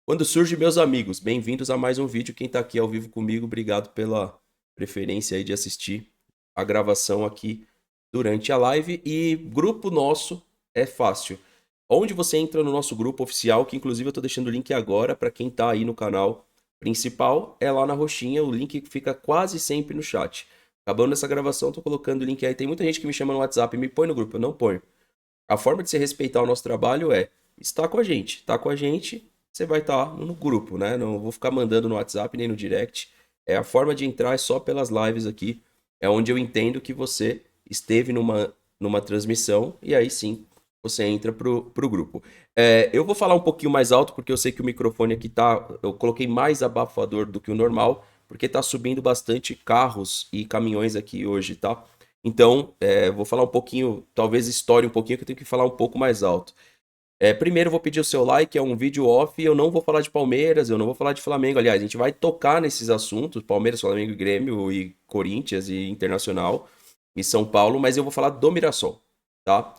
Quando surge, meus amigos, bem-vindos a mais um vídeo. Quem tá aqui ao vivo comigo, obrigado pela preferência aí de assistir a gravação aqui durante a live. E grupo nosso é fácil. Onde você entra no nosso grupo oficial, que inclusive eu tô deixando o link agora para quem tá aí no canal principal, é lá na roxinha, o link fica quase sempre no chat. Acabando essa gravação, tô colocando o link aí. Tem muita gente que me chama no WhatsApp e me põe no grupo, eu não ponho. A forma de você respeitar o nosso trabalho é estar com a gente. Tá com a gente, você vai estar no grupo, né? Não vou ficar mandando no WhatsApp nem no direct. É a forma de entrar é só pelas lives aqui. É onde eu entendo que você esteve numa transmissão e aí sim você entra pro grupo. Eu vou falar um pouquinho mais alto porque eu sei que o microfone aqui tá. Eu coloquei mais abafador do que o normal porque tá subindo bastante carros e caminhões aqui hoje, tá? Então, vou falar um pouquinho, talvez estoure um pouquinho, que eu tenho que falar um pouco mais alto. Primeiro, eu vou pedir o seu like, é um vídeo off, eu não vou falar de Palmeiras, eu não vou falar de Flamengo. Aliás, a gente vai tocar nesses assuntos, Palmeiras, Flamengo e Grêmio, e Corinthians, e Internacional, e São Paulo, mas eu vou falar do Mirassol, tá?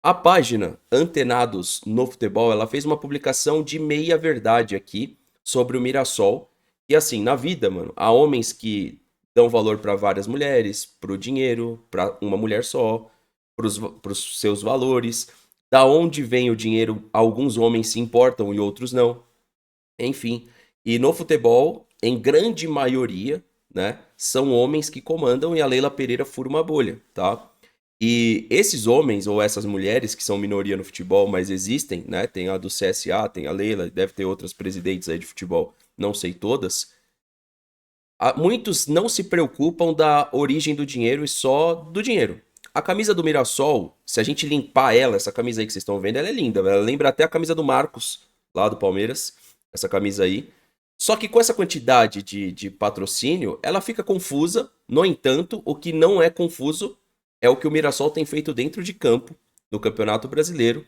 A página Antenados no Futebol, ela fez uma publicação de meia verdade aqui sobre o Mirassol. E assim, na vida, mano, há homens que dão valor para várias mulheres, pro dinheiro, para uma mulher só, pros seus valores. Da onde vem o dinheiro, alguns homens se importam e outros não. Enfim, e no futebol, em grande maioria, né, são homens que comandam e a Leila Pereira fura uma bolha, tá? E esses homens ou essas mulheres que são minoria no futebol, mas existem, né? Tem a do CSA, tem a Leila, deve ter outras presidentes aí de futebol, não sei todas. Muitos não se preocupam da origem do dinheiro e só do dinheiro. A camisa do Mirassol, se a gente limpar ela, essa camisa aí que vocês estão vendo, ela é linda. Ela lembra até a camisa do Marcos, lá do Palmeiras. Essa camisa aí. Só que com essa quantidade de patrocínio, ela fica confusa. No entanto, o que não é confuso é o que o Mirassol tem feito dentro de campo, no Campeonato Brasileiro,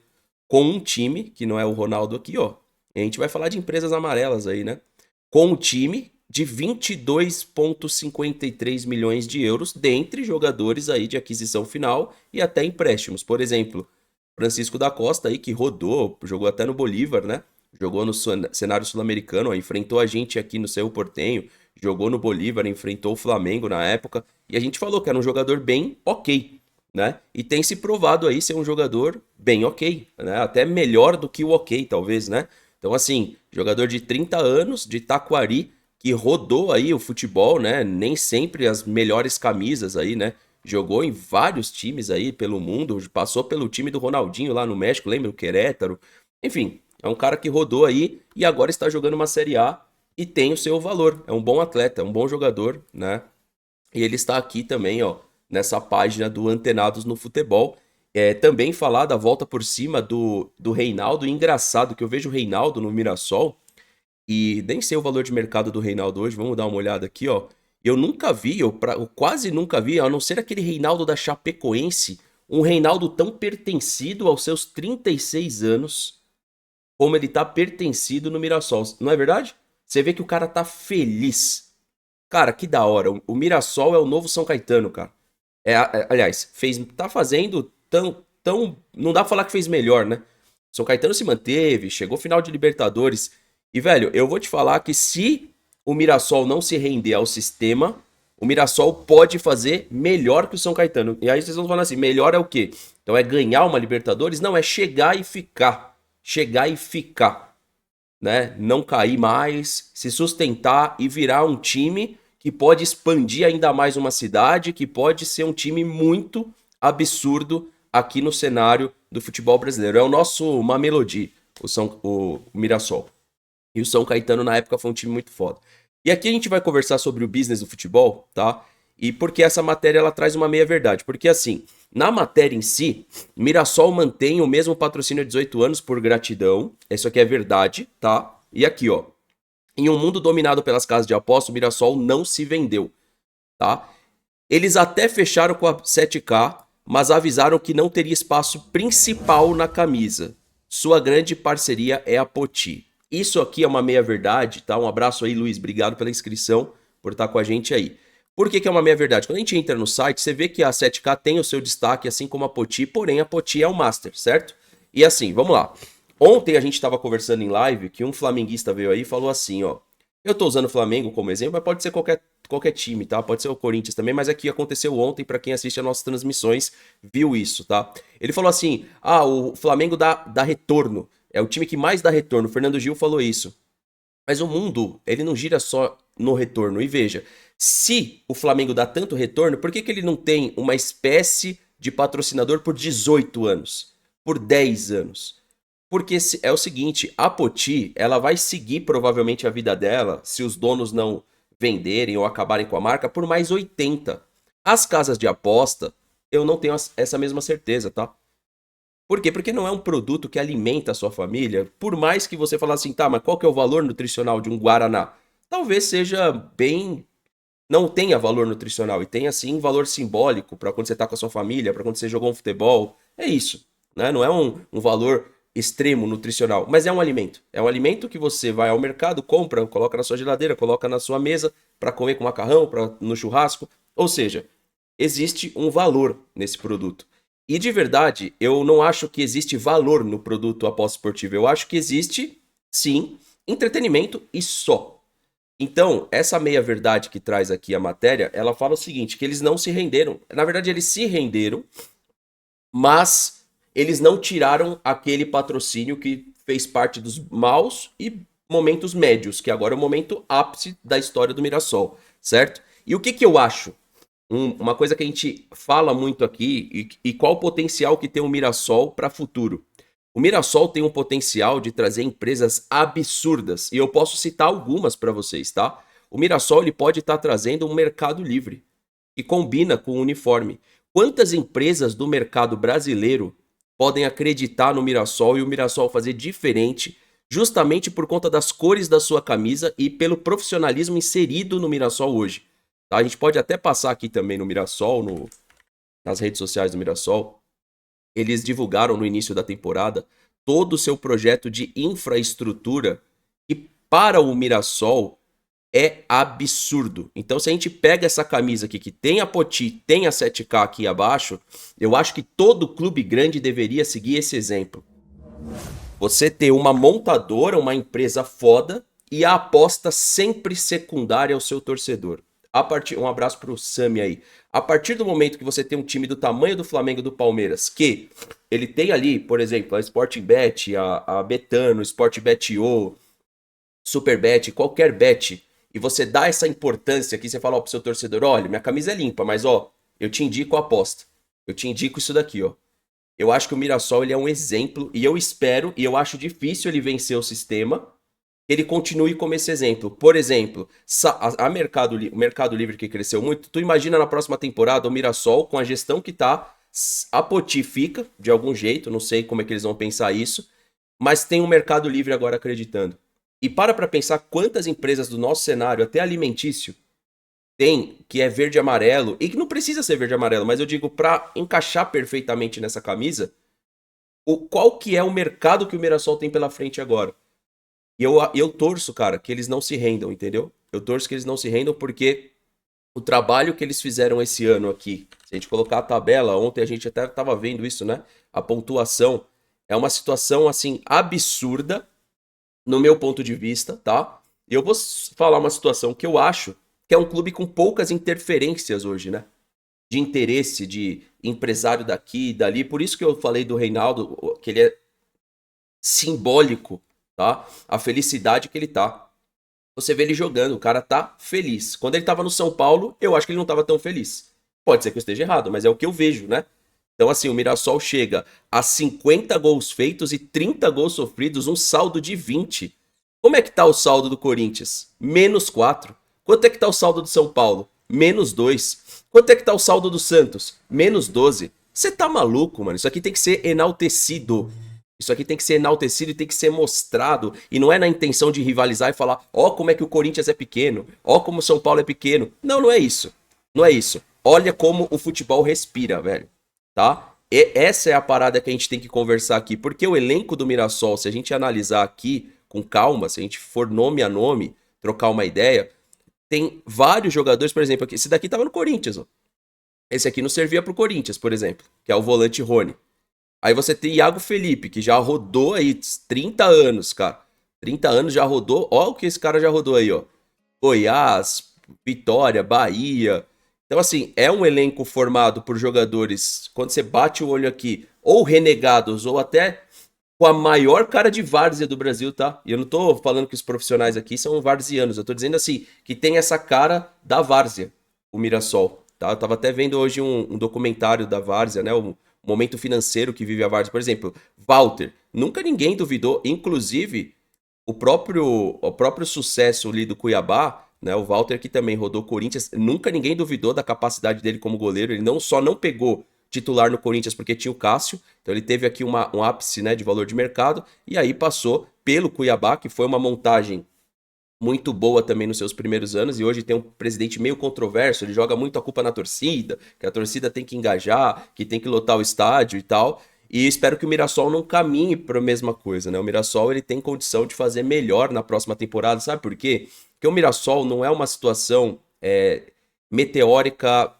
com um time, que não é o Ronaldo aqui, ó. A gente vai falar de empresas amarelas aí, né? Com um time de 22,53 milhões de euros, dentre jogadores aí de aquisição final e até empréstimos. Por exemplo, Francisco da Costa aí que rodou, jogou até no Bolívar, né? Jogou no cenário sul-americano, enfrentou a gente aqui no Cerro Porteño, jogou no Bolívar, enfrentou o Flamengo na época, e a gente falou que era um jogador bem ok, né? E tem se provado aí ser um jogador bem ok, né? Até melhor do que o ok, talvez, né? Então, assim, jogador de 30 anos, de Taquari, que rodou aí o futebol, né? Nem sempre as melhores camisas aí, né? Jogou em vários times aí pelo mundo, passou pelo time do Ronaldinho lá no México, lembra? O Querétaro. Enfim, é um cara que rodou aí e agora está jogando uma Série A e tem o seu valor. É um bom atleta, é um bom jogador, né? E ele está aqui também, ó, nessa página do Antenados no Futebol. Também falar da volta por cima do Reinaldo. Engraçado que eu vejo o Reinaldo no Mirassol e nem sei o valor de mercado do Reinaldo hoje. Vamos dar uma olhada aqui, ó. Eu nunca vi, eu quase nunca vi, a não ser aquele Reinaldo da Chapecoense, um Reinaldo tão pertencido aos seus 36 anos como ele tá pertencido no Mirassol. Não é verdade? Você vê que o cara tá feliz. Cara, que da hora. O Mirassol é o novo São Caetano, cara. Aliás, tá fazendo tão. Não dá pra falar que fez melhor, né? São Caetano se manteve, chegou final de Libertadores. E, velho, eu vou te falar que se o Mirassol não se render ao sistema, o Mirassol pode fazer melhor que o São Caetano. E aí vocês vão falar assim: melhor é o quê? Então é ganhar uma Libertadores? Não, é chegar e ficar. Chegar e ficar, né? Não cair mais, se sustentar e virar um time que pode expandir ainda mais uma cidade, que pode ser um time muito absurdo aqui no cenário do futebol brasileiro. É o nosso Mamelodi, o Mirassol. E o São Caetano na época foi um time muito foda. E aqui a gente vai conversar sobre o business do futebol, tá? E porque essa matéria ela traz uma meia verdade. Porque assim, na matéria em si, Mirassol mantém o mesmo patrocínio há 18 anos por gratidão. Isso aqui é verdade, tá? E aqui, ó. Em um mundo dominado pelas casas de aposta, o Mirassol não se vendeu, tá? Eles até fecharam com a 7K, mas avisaram que não teria espaço principal na camisa. Sua grande parceria é a Poti. Isso aqui é uma meia-verdade, tá? Um abraço aí, Luiz. Obrigado pela inscrição, por estar com a gente aí. Por que é uma meia-verdade? Quando a gente entra no site, você vê que a 7K tem o seu destaque, assim como a Poti, porém a Poti é o Master, certo? E assim, vamos lá. Ontem a gente estava conversando em live que um flamenguista veio aí e falou assim, ó. Eu tô usando o Flamengo como exemplo, mas pode ser qualquer time, tá? Pode ser o Corinthians também, mas aqui aconteceu ontem, pra quem assiste as nossas transmissões, viu isso, tá? Ele falou assim: ah, o Flamengo dá retorno. É o time que mais dá retorno. O Fernando Gil falou isso. Mas o mundo, ele não gira só no retorno. E veja, se o Flamengo dá tanto retorno, por que que ele não tem uma espécie de patrocinador por 18 anos? Por 10 anos? Porque é o seguinte, a Poti, ela vai seguir provavelmente a vida dela, se os donos não venderem ou acabarem com a marca, por mais 80. As casas de aposta, eu não tenho essa mesma certeza, tá? Por quê? Porque não é um produto que alimenta a sua família. Por mais que você fale assim, tá, mas qual que é o valor nutricional de um Guaraná? Talvez seja bem, não tenha valor nutricional e tenha sim valor simbólico para quando você tá com a sua família, para quando você jogou um futebol. É isso, né? Não é um valor extremo nutricional, mas é um alimento. É um alimento que você vai ao mercado, compra, coloca na sua geladeira, coloca na sua mesa para comer com macarrão, no churrasco. Ou seja, existe um valor nesse produto. E de verdade, eu não acho que existe valor no produto aposta esportiva. Eu acho que existe, sim, entretenimento e só. Então, essa meia-verdade que traz aqui a matéria, ela fala o seguinte, que eles não se renderam. Na verdade, eles se renderam, mas eles não tiraram aquele patrocínio que fez parte dos maus e momentos médios, que agora é o momento ápice da história do Mirassol, certo? E o que que eu acho? Uma coisa que a gente fala muito aqui e qual o potencial que tem o Mirassol para futuro. O Mirassol tem um potencial de trazer empresas absurdas e eu posso citar algumas para vocês, tá? O Mirassol ele pode estar trazendo um mercado livre que combina com o uniforme. Quantas empresas do mercado brasileiro podem acreditar no Mirassol e o Mirassol fazer diferente justamente por conta das cores da sua camisa e pelo profissionalismo inserido no Mirassol hoje? Tá? A gente pode até passar aqui também no Mirassol, nas redes sociais do Mirassol. Eles divulgaram no início da temporada todo o seu projeto de infraestrutura e para o Mirassol é absurdo. Então, se a gente pega essa camisa aqui que tem a Poti, tem a 7K aqui abaixo, eu acho que todo clube grande deveria seguir esse exemplo. Você ter uma montadora, uma empresa foda e a aposta sempre secundária ao seu torcedor. Um abraço pro Sami aí. A partir do momento que você tem um time do tamanho do Flamengo e do Palmeiras, que ele tem ali, por exemplo, a Sportbet, a Betano, Sportbet.io, Superbet, qualquer bet, e você dá essa importância aqui, você fala ó, pro seu torcedor, olha, minha camisa é limpa, mas ó, eu te indico a aposta. Eu te indico isso daqui, ó. Eu acho que o Mirassol ele é um exemplo e eu espero e eu acho difícil ele vencer o sistema. Ele continue como esse exemplo. Por exemplo, o Mercado Livre que cresceu muito, tu imagina na próxima temporada o Mirassol com a gestão que tá, a Poti fica de algum jeito, não sei como é que eles vão pensar isso, mas tem o Mercado Livre agora acreditando. E para pensar quantas empresas do nosso cenário, até alimentício, tem que é verde e amarelo, e que não precisa ser verde e amarelo, mas eu digo para encaixar perfeitamente nessa camisa, qual que é o mercado que o Mirassol tem pela frente agora. E eu torço, cara, que eles não se rendam, entendeu? Eu torço que eles não se rendam porque o trabalho que eles fizeram esse ano aqui, se a gente colocar a tabela, ontem a gente até estava vendo isso, né? A pontuação é uma situação, assim, absurda, no meu ponto de vista, tá? E eu vou falar uma situação que eu acho que é um clube com poucas interferências hoje, né? De interesse, de empresário daqui e dali. Por isso que eu falei do Reinaldo, que ele é simbólico, tá? A felicidade que ele tá. Você vê ele jogando, o cara tá feliz. Quando ele tava no São Paulo, eu acho que ele não tava tão feliz. Pode ser que eu esteja errado, mas é o que eu vejo, né? Então, assim, o Mirassol chega a 50 gols feitos e 30 gols sofridos, um saldo de 20. Como é que tá o saldo do Corinthians? -4. Quanto é que tá o saldo do São Paulo? -2. Quanto é que tá o saldo do Santos? -12. Você tá maluco, mano? Isso aqui tem que ser enaltecido. Isso aqui tem que ser enaltecido e tem que ser mostrado. E não é na intenção de rivalizar e falar, ó, como é que o Corinthians é pequeno, ó, como o São Paulo é pequeno. Não, não é isso. Não é isso. Olha como o futebol respira, velho. Tá? E essa é a parada que a gente tem que conversar aqui. Porque o elenco do Mirassol, se a gente analisar aqui com calma, se a gente for nome a nome, trocar uma ideia, tem vários jogadores, por exemplo, aqui, esse daqui tava no Corinthians, ó. Esse aqui não servia pro Corinthians, por exemplo, que é o volante Rony. Aí você tem Iago Felipe, que já rodou aí 30 anos, cara. 30 anos já rodou. Ó o que esse cara já rodou aí, ó. Goiás, Vitória, Bahia. Então, assim, é um elenco formado por jogadores, quando você bate o olho aqui, ou renegados, ou até com a maior cara de várzea do Brasil, tá? E eu não tô falando que os profissionais aqui são varzianos, eu tô dizendo assim, que tem essa cara da várzea, o Mirassol, tá? Eu tava até vendo hoje um documentário da várzea, né? O momento financeiro que vive a várzea. Por exemplo, Walter. Nunca ninguém duvidou, inclusive o próprio sucesso ali do Cuiabá, né? O Walter que também rodou Corinthians, nunca ninguém duvidou da capacidade dele como goleiro. Ele não só não pegou titular no Corinthians porque tinha o Cássio, então ele teve aqui um ápice, né, de valor de mercado e aí passou pelo Cuiabá, que foi uma montagem muito boa também nos seus primeiros anos, e hoje tem um presidente meio controverso, ele joga muito a culpa na torcida, que a torcida tem que engajar, que tem que lotar o estádio e tal. E espero que o Mirassol não caminhe para a mesma coisa, né? O Mirassol ele tem condição de fazer melhor na próxima temporada, sabe por quê? Porque o Mirassol não é uma situação meteórica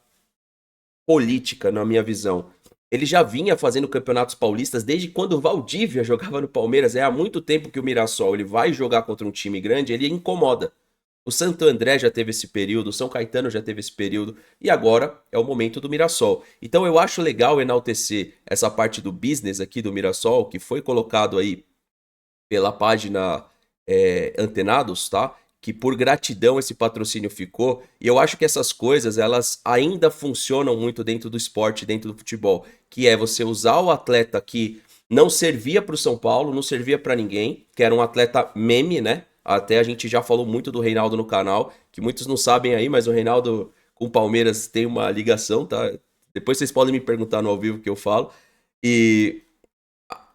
política, na minha visão. Ele já vinha fazendo campeonatos paulistas desde quando o Valdívia jogava no Palmeiras. É há muito tempo que o Mirassol ele vai jogar contra um time grande, ele incomoda. O Santo André já teve esse período, o São Caetano já teve esse período, e agora é o momento do Mirassol. Então eu acho legal enaltecer essa parte do business aqui do Mirassol, que foi colocado aí pela página Antenados, tá? Que por gratidão esse patrocínio ficou. E eu acho que essas coisas, elas ainda funcionam muito dentro do esporte, dentro do futebol. Que é você usar o atleta que não servia para o São Paulo, não servia para ninguém, que era um atleta meme, né? Até a gente já falou muito do Reinaldo no canal, que muitos não sabem aí, mas o Reinaldo com o Palmeiras tem uma ligação, tá? Depois vocês podem me perguntar no ao vivo que eu falo. E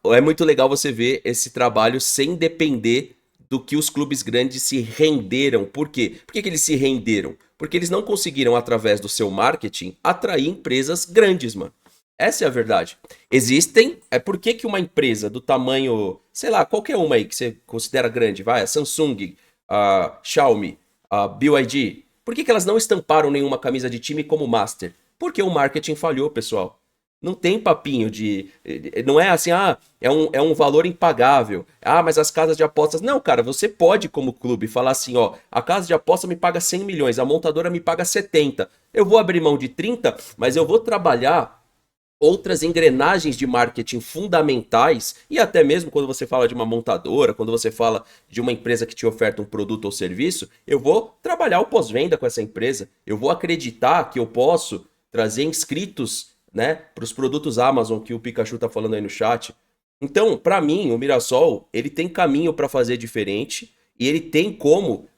é muito legal você ver esse trabalho sem depender do que os clubes grandes se renderam. Por quê? Por que eles se renderam? Porque eles não conseguiram, através do seu marketing, atrair empresas grandes, mano. Essa é a verdade. Existem. É por que que uma empresa do tamanho, sei lá, qualquer uma aí que você considera grande, vai, a Samsung, a Xiaomi, a BYD, por que que elas não estamparam nenhuma camisa de time como Master? Porque o marketing falhou, pessoal. Não tem papinho de. Não é assim, é um valor impagável. Ah, mas as casas de apostas. Não, cara, você pode, como clube, falar assim: ó, a casa de aposta me paga 100 milhões, a montadora me paga 70. Eu vou abrir mão de 30, mas eu vou trabalhar outras engrenagens de marketing fundamentais, e até mesmo quando você fala de uma montadora, quando você fala de uma empresa que te oferta um produto ou serviço, eu vou trabalhar o pós-venda com essa empresa, eu vou acreditar que eu posso trazer inscritos, né, para os produtos Amazon que o Pikachu tá falando aí no chat. Então, para mim, o Mirassol, ele tem caminho para fazer diferente e ele tem como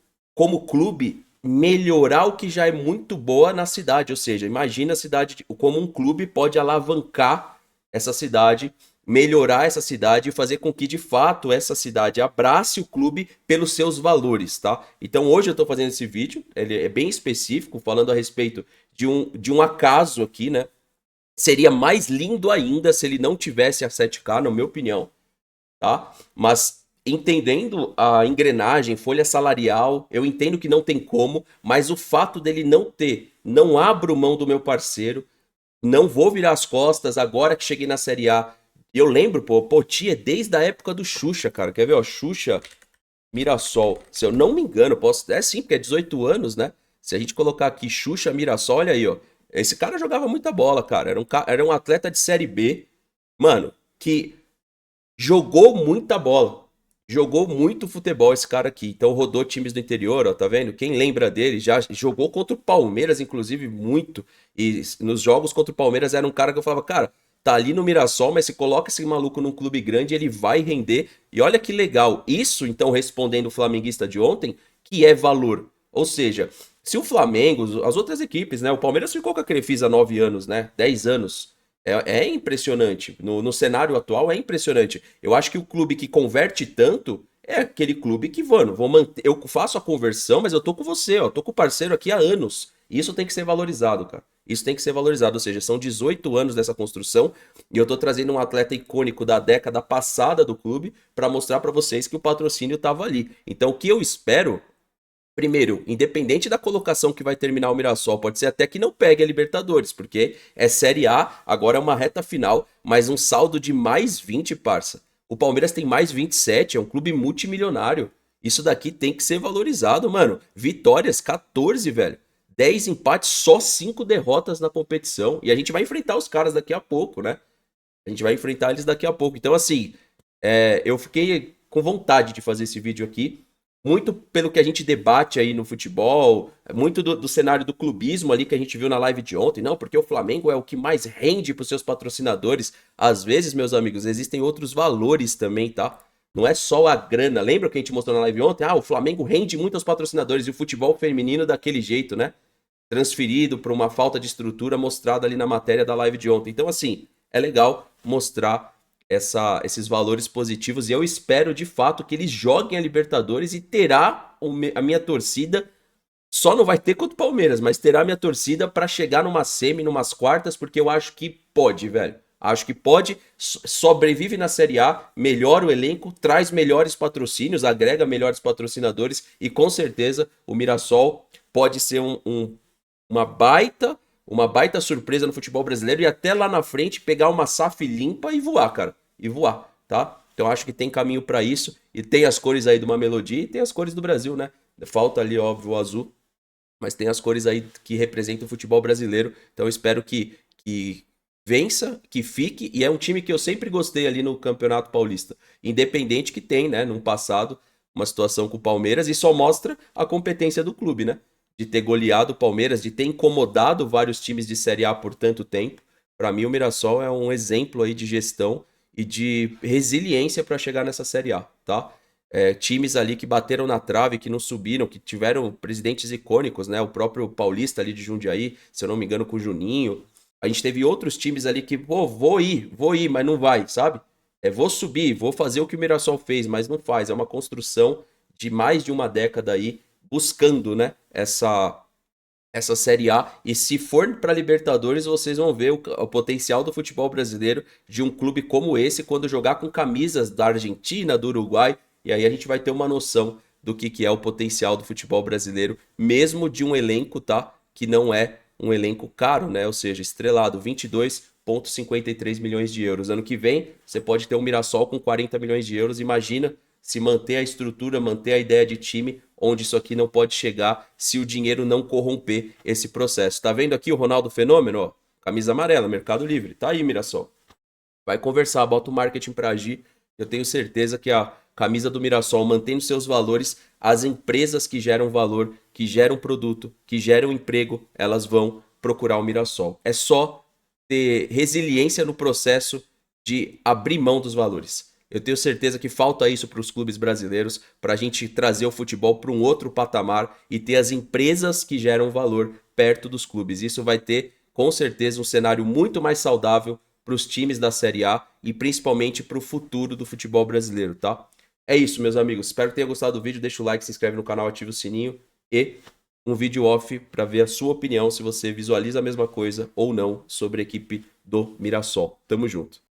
clube melhorar o que já é muito boa na cidade, ou seja, imagina a cidade como um clube pode alavancar essa cidade, melhorar essa cidade e fazer com que de fato essa cidade abrace o clube pelos seus valores, tá? Então hoje eu tô fazendo esse vídeo, ele é bem específico, falando a respeito de um acaso aqui, né? Seria mais lindo ainda se ele não tivesse a 7K, na minha opinião, tá? Mas entendendo a engrenagem, folha salarial, eu entendo que não tem como, mas o fato dele não ter, não abro mão do meu parceiro, não vou virar as costas agora que cheguei na Série A. Eu lembro, pô, Poti é desde a época do Xuxa, cara. Quer ver, ó? Xuxa, Mirassol. Se eu não me engano, posso. É sim, porque é 18 anos, né? Se a gente colocar aqui Xuxa, Mirassol, olha aí, ó. Esse cara jogava muita bola, cara. Era um atleta de Série B, mano, que jogou muita bola. Jogou muito futebol esse cara aqui. Então rodou times do interior, ó, tá vendo? Quem lembra dele já jogou contra o Palmeiras, inclusive, muito. E nos jogos contra o Palmeiras era um cara que eu falava, cara, tá ali no Mirassol, mas se coloca esse maluco num clube grande, ele vai render. E olha que legal. Isso, então, respondendo o flamenguista de ontem, que é valor. Ou seja, se o Flamengo, as outras equipes, né? O Palmeiras ficou com a Crefisa há 9 anos, né? 10 anos. É impressionante. No cenário atual é impressionante. Eu acho que o clube que converte tanto é aquele clube que, mano, vou manter, eu faço a conversão, mas eu tô com você, ó, tô com o parceiro aqui há anos. E isso tem que ser valorizado, cara. Isso tem que ser valorizado, ou seja, são 18 anos dessa construção e eu tô trazendo um atleta icônico da década passada do clube para mostrar para vocês que o patrocínio tava ali. Então, o que eu espero Primeiro, independente da colocação que vai terminar o Mirassol, pode ser até que não pegue a Libertadores, porque é Série A, agora é uma reta final, mas um saldo de mais 20, parça. O Palmeiras tem mais 27, é um clube multimilionário. Isso daqui tem que ser valorizado, mano. Vitórias, 14, velho. 10 empates, só 5 derrotas na competição. E a gente vai enfrentar os caras daqui a pouco, né? A gente vai enfrentar eles daqui a pouco. Então, assim, eu fiquei com vontade de fazer esse vídeo aqui, muito pelo que a gente debate aí no futebol, muito do cenário do clubismo ali que a gente viu na live de ontem. Não, porque o Flamengo é o que mais rende para os seus patrocinadores. Às vezes, meus amigos, existem outros valores também, tá? Não é só a grana. Lembra que a gente mostrou na live ontem? Ah, o Flamengo rende muito aos patrocinadores e o futebol feminino daquele jeito, né? Transferido para uma falta de estrutura mostrada ali na matéria da live de ontem. Então, assim, é legal mostrar esses valores positivos e eu espero de fato que eles joguem a Libertadores e terá a minha torcida. Só não vai ter contra o Palmeiras, mas terá a minha torcida para chegar numa semi, numas quartas, porque eu acho que pode, velho. Acho que pode, sobrevive na Série A, melhora o elenco, traz melhores patrocínios, agrega melhores patrocinadores e com certeza o Mirassol pode ser uma baita, uma baita surpresa no futebol brasileiro e até lá na frente pegar uma SAF limpa e voar, cara. E voar, tá? Então acho que tem caminho para isso e tem as cores aí de uma melodia e tem as cores do Brasil, né? Falta ali, óbvio, o azul, mas tem as cores aí que representam o futebol brasileiro. Então eu espero que vença, que fique, e é um time que eu sempre gostei ali no Campeonato Paulista. Independente que tem, né, no passado, uma situação com o Palmeiras, e só mostra a competência do clube, né? De ter goleado o Palmeiras, de ter incomodado vários times de Série A por tanto tempo. Para mim, o Mirassol é um exemplo aí de gestão e de resiliência para chegar nessa Série A, tá? Times ali que bateram na trave, que não subiram, que tiveram presidentes icônicos, né? O próprio Paulista ali de Jundiaí, se eu não me engano, com o Juninho. A gente teve outros times ali que, pô, vou ir, mas não vai, sabe? Vou subir, vou fazer o que o Mirassol fez, mas não faz. É uma construção de mais de uma década aí, buscando, né? Essa Série A. E se for para Libertadores, vocês vão ver o potencial do futebol brasileiro de um clube como esse quando jogar com camisas da Argentina, do Uruguai. E aí a gente vai ter uma noção do que é o potencial do futebol brasileiro, mesmo de um elenco, tá? Que não é um elenco caro, né? Ou seja, estrelado, 22,53 milhões de euros. Ano que vem, você pode ter um Mirassol com 40 milhões de euros. Imagina se manter a estrutura, manter a ideia de time, onde isso aqui não pode chegar se o dinheiro não corromper esse processo. Tá vendo aqui o Ronaldo Fenômeno? Ó, camisa amarela, Mercado Livre. Tá aí, Mirassol. Vai conversar, bota o marketing para agir. Eu tenho certeza que a camisa do Mirassol, mantendo seus valores, as empresas que geram valor, que geram produto, que geram emprego, elas vão procurar o Mirassol. É só ter resiliência no processo de abrir mão dos valores. Eu tenho certeza que falta isso para os clubes brasileiros, para a gente trazer o futebol para um outro patamar e ter as empresas que geram valor perto dos clubes. Isso vai ter, com certeza, um cenário muito mais saudável para os times da Série A e principalmente para o futuro do futebol brasileiro, tá? É isso, meus amigos. Espero que tenha gostado do vídeo. Deixa o like, se inscreve no canal, ativa o sininho e um vídeo off para ver a sua opinião, se você visualiza a mesma coisa ou não sobre a equipe do Mirassol. Tamo junto.